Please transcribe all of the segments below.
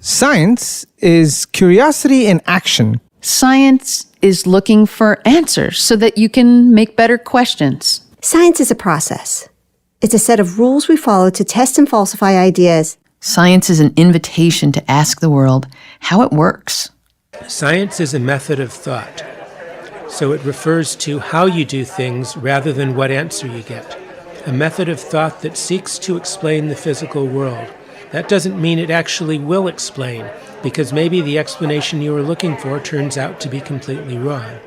Science is curiosity in action. Science is looking for answers so that you can make better questions. Science is a process. It's a set of rules we follow to test and falsify ideas. Science is an invitation to ask the world how it works. Science is a method of thought, so it refers to how you do things rather than what answer you get. A method of thought that seeks to explain the physical world. That doesn't mean it actually will explain, because maybe the explanation you were looking for turns out to be completely wrong.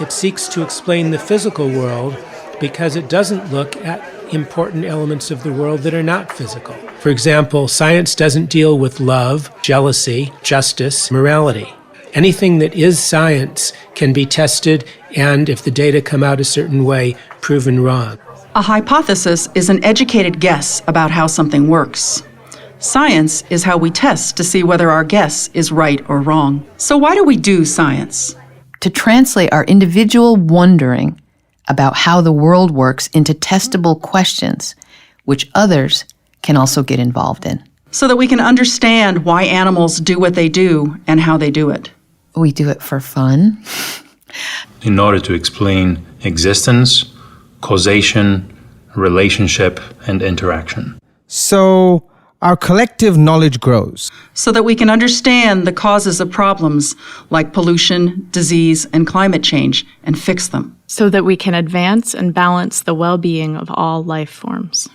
It seeks to explain the physical world because it doesn't look at important elements of the world that are not physical. For example, science doesn't deal with love, jealousy, justice, morality. Anything that is science can be tested and, if the data come out a certain way, proven wrong. A hypothesis is an educated guess about how something works. Science is how we test to see whether our guess is right or wrong. So why do we do science? To translate our individual wondering about how the world works into testable questions, which others can also get involved in. So that we can understand why animals do what they do and how they do it. We do it for fun. In order to explain existence, causation, relationship, and interaction. So our collective knowledge grows. So that we can understand the causes of problems like pollution, disease, and climate change and fix them. So that we can advance and balance the well-being of all life forms.